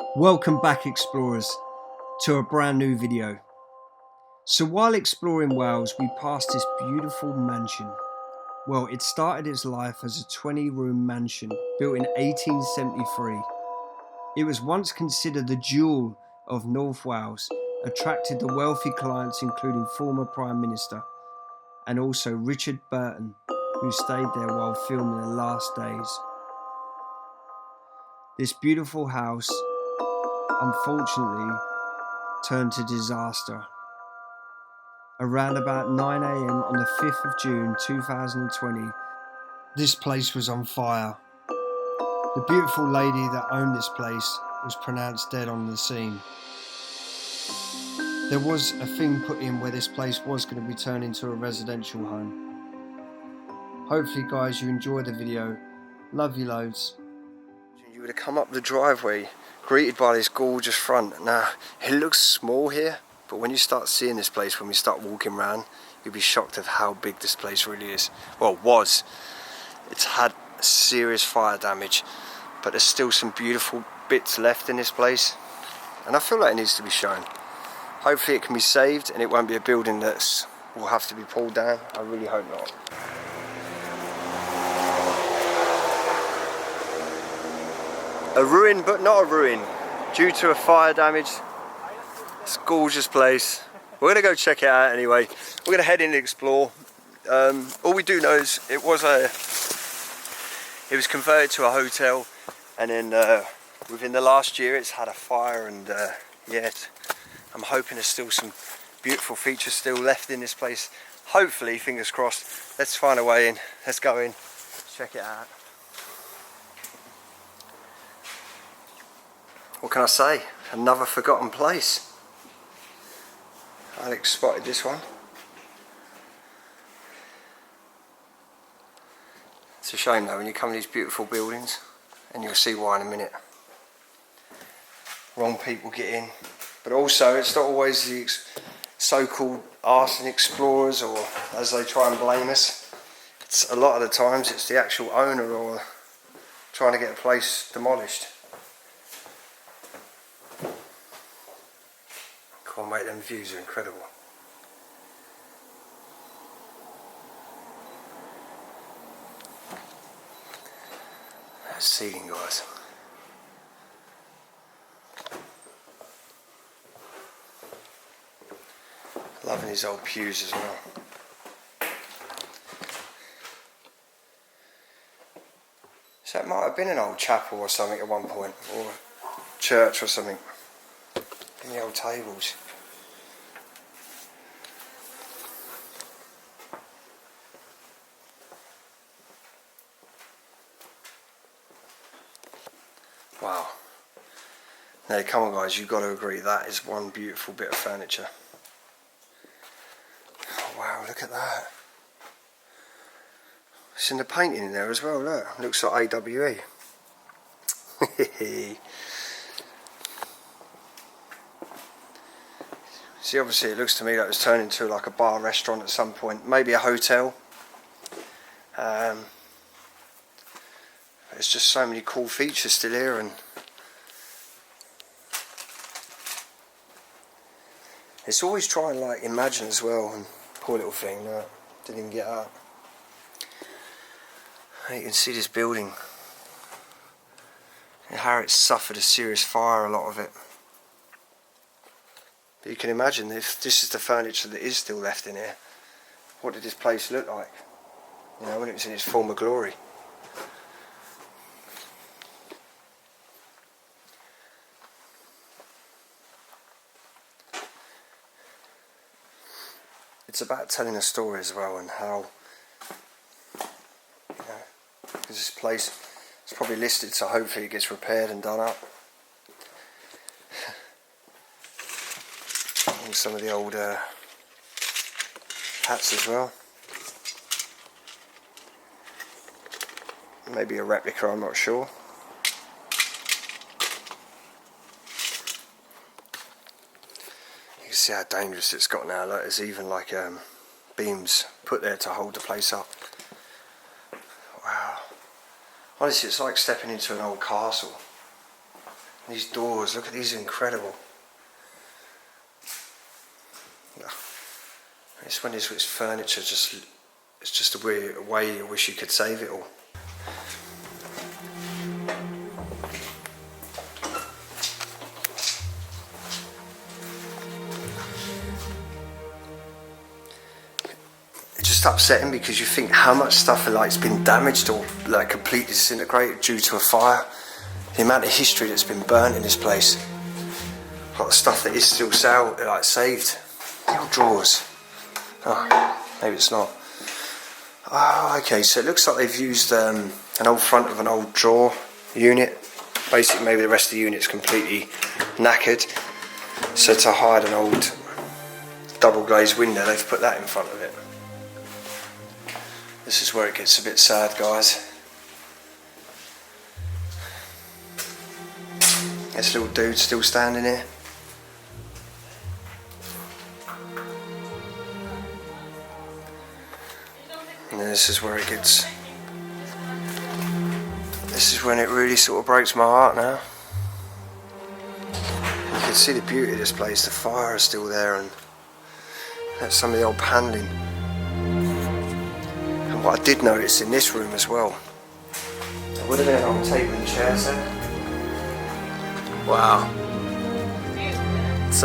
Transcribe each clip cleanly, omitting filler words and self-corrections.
Welcome back, explorers, to a brand new video. So while exploring Wales, we passed this beautiful mansion. Well, it started its life as a 20-room mansion built in 1873. It was once considered the jewel of North Wales, attracted the wealthy clients including former Prime Minister and also Richard Burton, who stayed there while filming The Last Days. This beautiful house, unfortunately, turned to disaster. Around about 9 AM on the 5th of June 2020, this place was on fire. The beautiful lady that owned this place was pronounced dead on the scene. There was a thing put in where this place was going to be turned into a residential home. Hopefully guys, you enjoyed the video. Love you loads. You would have come up the driveway greeted by this gorgeous front. Now, it looks small here, but when you start seeing this place, when we start walking around, you'll be shocked at how big this place really is. Well, it was. It's had serious fire damage, but there's still some beautiful bits left in this place, and I feel like it needs to be shown. Hopefully it can be saved and it won't be a building that will have to be pulled down. I really hope not. A ruin, but not a ruin, due to a fire damage. It's a gorgeous place. We're going to go check it out anyway. We're going to head in and explore. All we do know is it was converted to a hotel, and then within the last year it's had a fire, and yeah, I'm hoping there's still some beautiful features still left in this place. Hopefully, fingers crossed. Let's find a way in. Let's go in, check it out. What can I say? Another forgotten place. Alex spotted this one. It's a shame though when you come to these beautiful buildings, and you'll see why in a minute. Wrong people get in, but also it's not always the so-called arson explorers, or as they try and blame us. It's a lot of the times it's the actual owner or trying to get a place demolished. Come on mate, them views are incredible. That's ceiling, guys. Loving his old pews as well. So it might have been an old chapel or something at one point, or a church or something. In the old tables. Wow. Now come on guys, you've got to agree that is one beautiful bit of furniture. Oh, wow, look at that. It's in the painting in there as well, look. Looks like AWE. See, obviously it looks to me like it was turned into like a bar restaurant at some point, maybe a hotel. There's just so many cool features still here, and it's always trying to like imagine as well, and poor little thing, no, didn't even get out. You can see this building, and how it suffered a serious fire, a lot of it. But you can imagine if this is the furniture that is still left in here, what did this place look like? You know, when it was in its former glory. It's about telling a story as well, and how, you know, because this place is probably listed, so hopefully it gets repaired and done up. And some of the old hats as well. Maybe a replica, I'm not sure. You can see how dangerous it's got now. Like, there's even like beams put there to hold the place up. Wow. Honestly, it's like stepping into an old castle. These doors, look at these, are incredible. It's when it's furniture, it's just a weird way I wish you could save it all. It's just upsetting because you think how much stuff has been damaged or like completely disintegrated due to a fire. The amount of history that's been burnt in this place. A lot of stuff that is still saved. The old drawers. Oh, maybe it's not. Oh, okay, so it looks like they've used an old front of an old drawer unit. Basically, maybe the rest of the unit's completely knackered. So to hide an old double glazed window, they've put that in front of it. This is where it gets a bit sad, guys. This little dude still standing here. And this is where it gets... This is when it really sort of breaks my heart now. You can see the beauty of this place. The fire is still there, and that's some of the old panelling. And what I did notice in this room as well, there would have been an old table and chair set. Wow. It's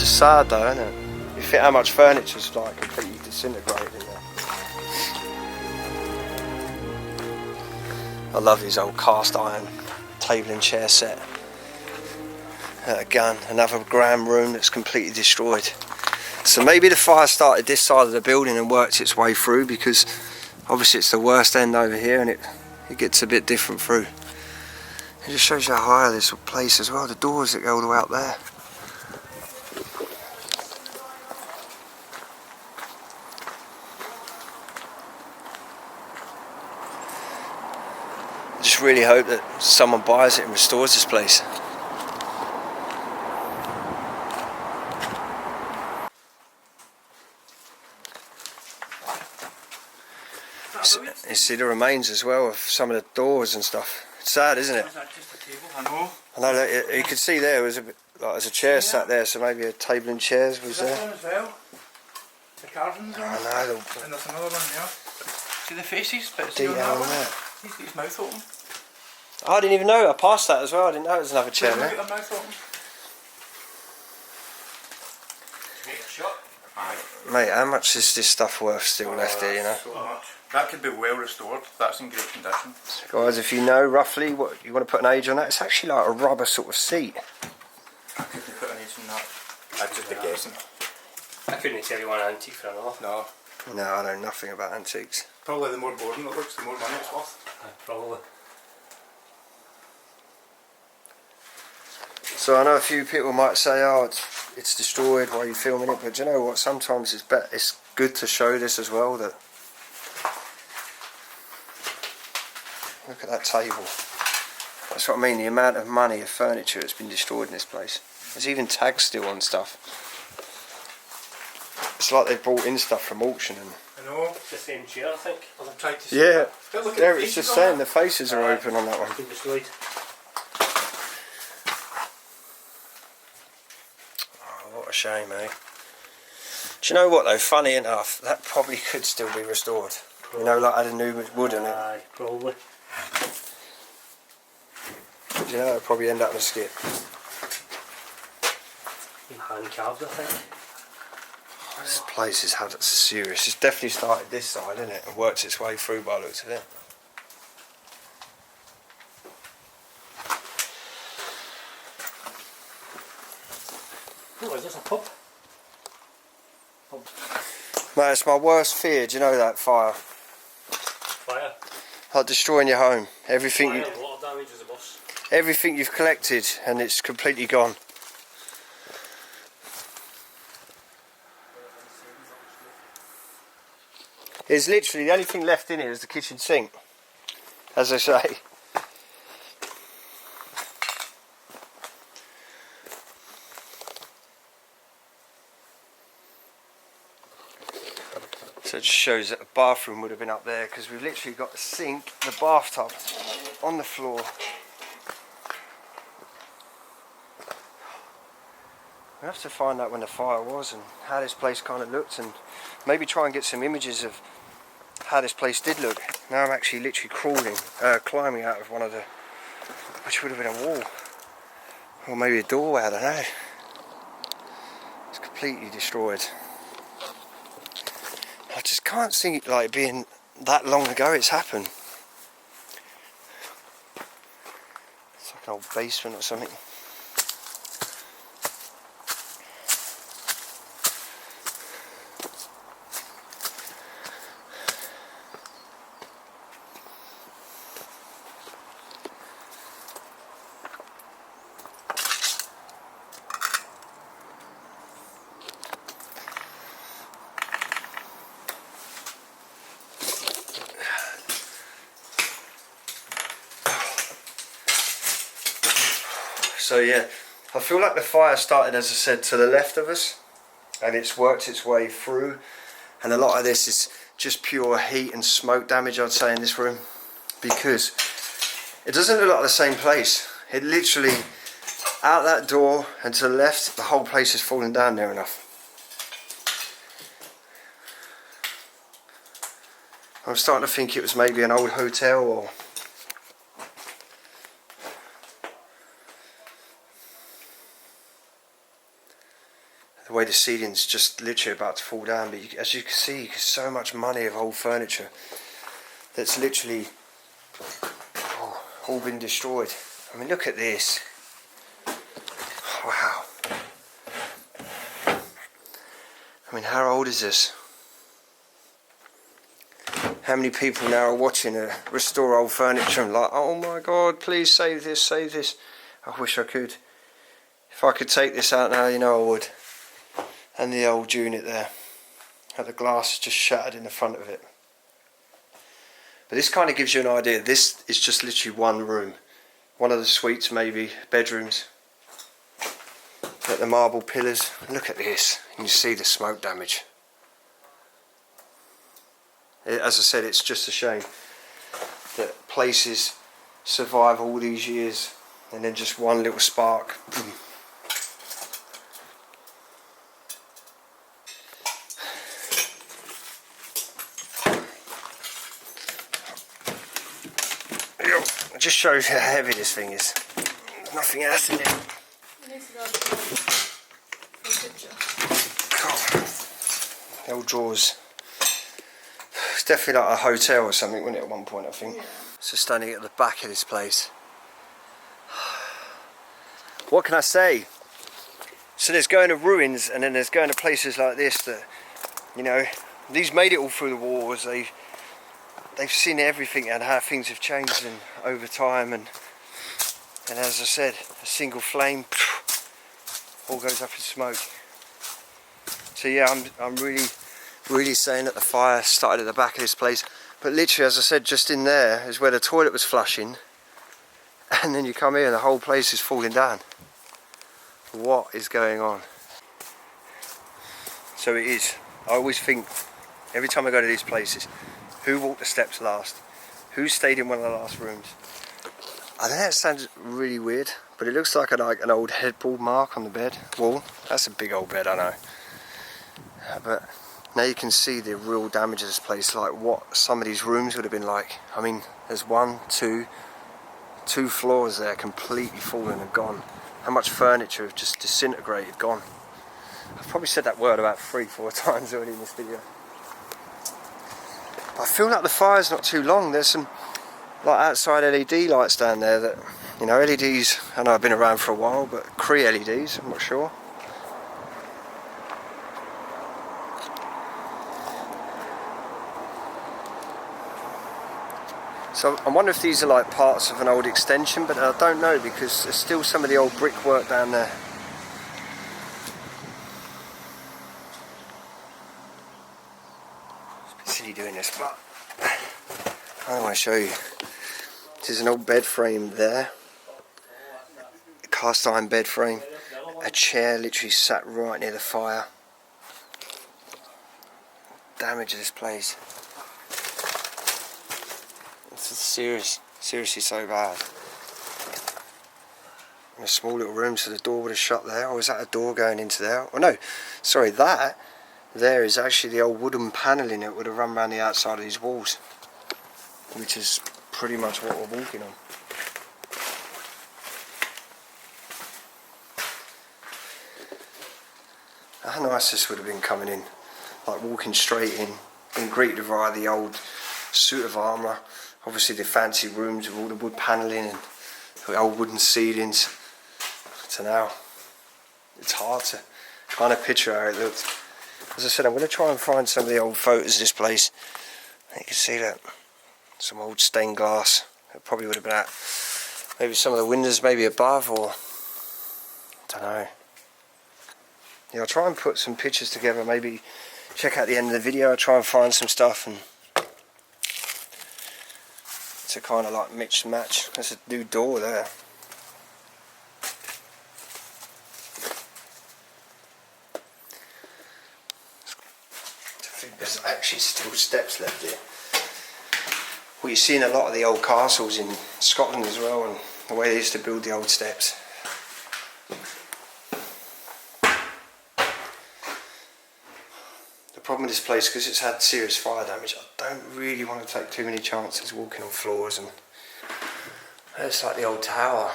just sad though, isn't it? You think how much furniture's like completely disintegrated in there. I love these old cast iron table and chair set. Again, another grand room that's completely destroyed. So maybe the fire started this side of the building and worked its way through, because obviously it's the worst end over here and it gets a bit different through. It just shows you how high this place as well. The doors that go all the way up there. I just really hope that someone buys it and restores this place. You see the remains as well of some of the doors and stuff. It's sad, isn't it? I know that you could see there was a bit, like there's a chair sat there, so maybe a table and chairs was there. One as well. The carvings on it. I know. And there's another one there. See the faces? But Detail on that. He's got his mouth open. Oh, I didn't even know. I passed that as well. I didn't know there was another chair there. Mouth open. Make a shot. Mate, how much is this stuff worth still left here, you know? So much. That could be well restored. That's in great condition. Guys, if you know roughly what you want to put an age on that, it's actually like a rubber sort of seat. I couldn't put an age on that. I'd just be guessing. I couldn't tell you one antique for another. No. No, I know nothing about antiques. Probably the more boring it looks, the more money it's worth. Probably. So I know a few people might say, oh, it's destroyed while you're filming it, but do you know what? Sometimes it's good to show this as well. That look at that table. That's what I mean. The amount of money of furniture that's been destroyed in this place. There's even tags still on stuff. It's like they brought in stuff from auction. And I know. It's the same chair, I think. I've tried to see yeah, that. Look at there the it's just faces on saying that. the faces are open on that one. Been destroyed. Oh, what a shame, eh? Do you know what though? Funny enough, that probably could still be restored. You know, like had a new wood in it. Aye, probably. But you know, it'll probably end up in a skip. Hand carved, I think. This place has had serious. It's definitely started this side, isn't it? And worked its way through by the looks of it. Oh, is this a pub? Mate, it's my worst fear. Do you know that fire? Fire. Like destroying your home. Everything, Fire and water damage is the worst. everything you've collected, and it's completely gone. It's literally the only thing left in here is the kitchen sink, as I say. So it just shows that the bathroom would have been up there, because we've literally got the sink, the bathtub on the floor. We have to find out when the fire was and how this place kind of looked, and maybe try and get some images of how this place did look. Now I'm actually literally climbing out of one of the, which would have been a wall, or maybe a doorway, I don't know. It's completely destroyed. I just can't see it like being that long ago it's happened. It's like an old basement or something. So yeah, I feel like the fire started, as I said, to the left of us, and it's worked its way through, and a lot of this is just pure heat and smoke damage, I'd say, in this room, because it doesn't look like the same place. It literally, out that door and to the left, the whole place is falling down near enough. I'm starting to think it was maybe an old hotel, or the way the ceiling's just literally about to fall down. But as you can see, there's so much money of old furniture that's literally all been destroyed. I mean, look at this. Wow. I mean, how old is this? How many people now are watching restore old furniture and like, oh my God, please save this, save this. I wish I could. If I could take this out now, you know I would. And the old unit there, how the glass is just shattered in the front of it. But this kind of gives you an idea. This is just literally one room, one of the suites, maybe bedrooms. At the marble pillars, look at this, and you see the smoke damage. As I said, it's just a shame that places survive all these years and then just one little spark, boom. It just shows how heavy this thing is. There's nothing else in it. God. The old drawers. It's definitely like a hotel or something, wasn't it, at one point, I think. Yeah. So standing at the back of this place. What can I say? So there's going to ruins, and then there's going to places like this that, you know, these made it all through the wars. They've seen everything and how things have changed and over time, and as I said, a single flame, all goes up in smoke. So yeah, I'm really saying that the fire started at the back of this place, but literally, as I said, just in there is where the toilet was flushing, and then you come here and the whole place is falling down. What is going on? So it is. I always think, every time I go to these places, who walked the steps last? Who stayed in one of the last rooms? I know that sounds really weird, but it looks like an old headboard mark on the bed wall. That's a big old bed, I know. But now you can see the real damage of this place, like what some of these rooms would have been like. I mean, there's two floors there completely fallen and gone. How much furniture have just disintegrated, gone. I've probably said that word about 3-4 times already in this video. I feel like the fire's not too long. There's some like outside LED lights down there that, you know, LEDs, I know I've been around for a while, but Cree LEDs, I'm not sure. So I wonder if these are like parts of an old extension, but I don't know, because there's still some of the old brickwork down there. Silly doing this, but I want to show you. There's an old bed frame there, a cast iron bed frame, a chair literally sat right near the fire. Damage of this place. This is seriously so bad. in a small little room, so the door would have shut there. Or is that a door going into there? Oh no, sorry, that there is actually the old wooden panelling that would have run around the outside of these walls, which is pretty much what we're walking on. How nice this would have been coming in, like walking straight in, being greeted via the old suit of armour, obviously the fancy rooms with all the wood panelling and the old wooden ceilings. So now it's hard to kind of picture how it looked. As I said, I'm going to try and find some of the old photos of this place. You can see that some old stained glass. It probably would have been at maybe some of the windows, maybe above, or I don't know. Yeah, I'll try and put some pictures together, maybe check out the end of the video. I'll try and find some stuff and to kind of like mix and match. There's a new door there. I think there's actually still steps left here. Well, you see in a lot of the old castles in Scotland as well, and the way they used to build the old steps. The problem with this place, because it's had serious fire damage, I don't really want to take too many chances walking on floors, and it's like the old tower.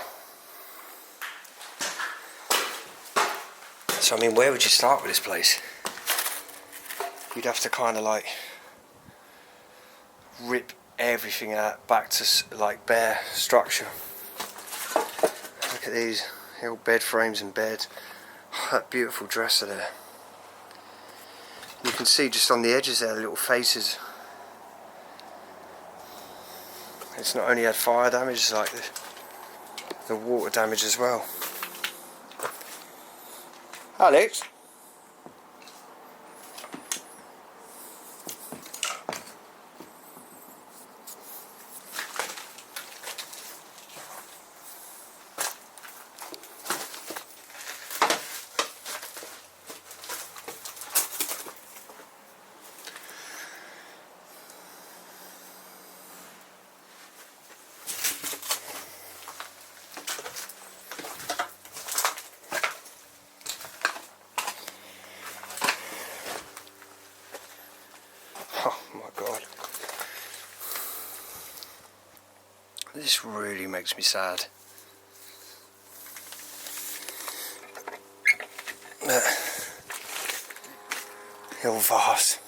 So I mean, where would you start with this place? You'd have to kind of like rip everything out back to like bare structure. Look at these, the old bed frames and beds. Oh, that beautiful dresser there. You can see just on the edges there, the little faces. It's not only had fire damage, it's like the water damage as well. Alex? Oh my god. This really makes me sad. The old vase.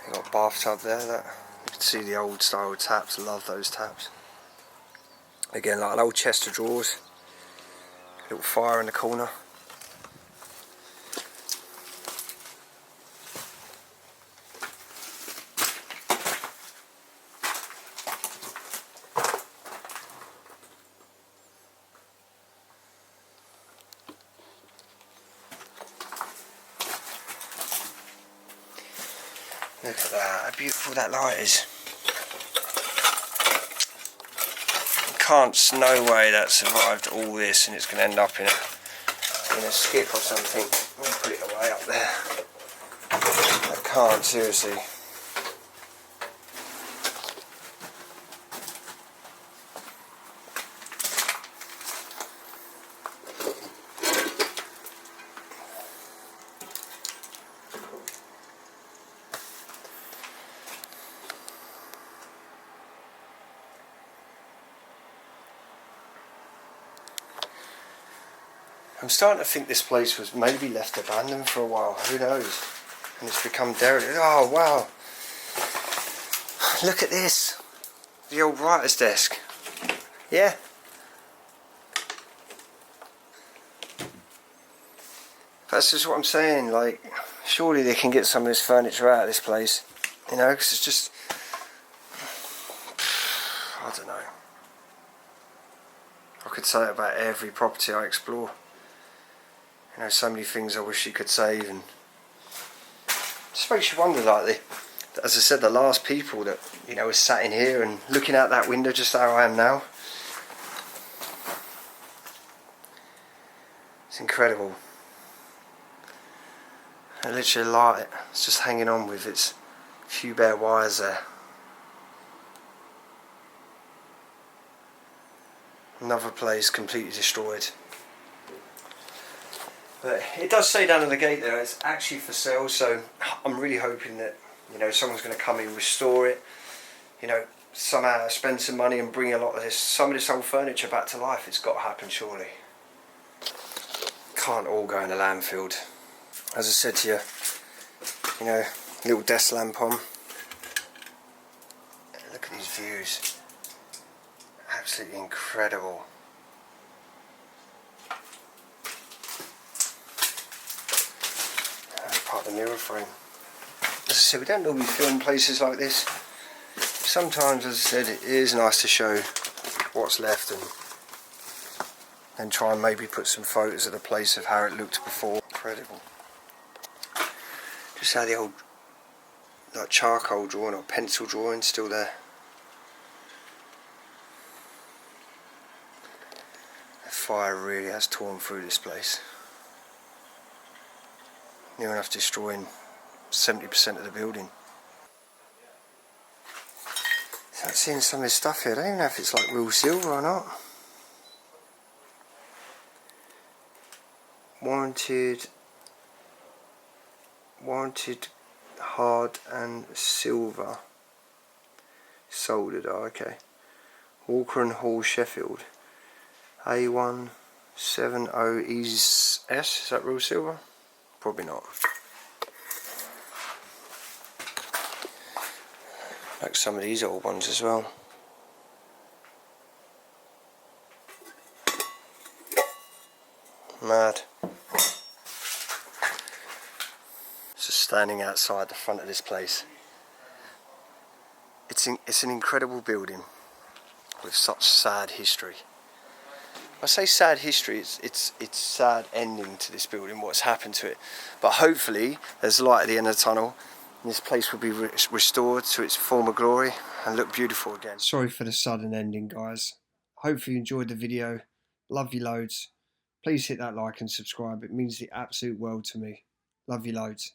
You got a bathtub there, that you can see the old style taps. I love those taps. Again, like an old chest of drawers. Little fire in the corner. Look at that, how beautiful that light is. No way that survived all this and it's going to end up in a skip or something. I'll put it away up there. I can't, seriously. I'm starting to think this place was maybe left abandoned for a while, who knows? And it's become derelict. Oh wow! Look at this! The old writer's desk. Yeah? That's just what I'm saying, like, surely they can get some of this furniture out of this place. You know, because it's just... I don't know. I could say it about every property I explore. You know, so many things I wish you could save, and just makes you wonder, like, as I said, the last people that, you know, was sat in here and looking out that window just how I am now. It's incredible. I literally light, it's just hanging on with its few bare wires there. Another place completely destroyed. But it does say down at the gate there it's actually for sale, so I'm really hoping that, you know, someone's going to come in, restore it, you know, somehow spend some money and bring a lot of this, some of this old furniture back to life. It's got to happen, surely. Can't all go in a landfill. As I said to you, you know, little desk lamp on. Look at these views. Absolutely incredible. Part of the mirror frame. As I said, we don't normally film places like this. Sometimes, as I said, it is nice to show what's left and try and maybe put some photos of the place of how it looked before. Incredible. Just how the old like charcoal drawing or pencil drawing still there. The fire really has torn through this place. Near enough destroying 70% of the building. So I'm seeing some of this stuff here. I don't even know if it's like real silver or not. Warranted hard and silver. Soldered, oh, okay. Walker and Hall, Sheffield. A170ES. Is that real silver? Probably not. Like some of these old ones as well. Mad. Just standing outside the front of this place. It's an incredible building with such sad history. I say sad history, it's sad ending to this building, what's happened to it. But hopefully there's light at the end of the tunnel and this place will be restored to its former glory and look beautiful again. Sorry for the sudden ending, guys. Hopefully you enjoyed the video. Love you loads. Please hit that like and subscribe. It means the absolute world to me. Love you loads.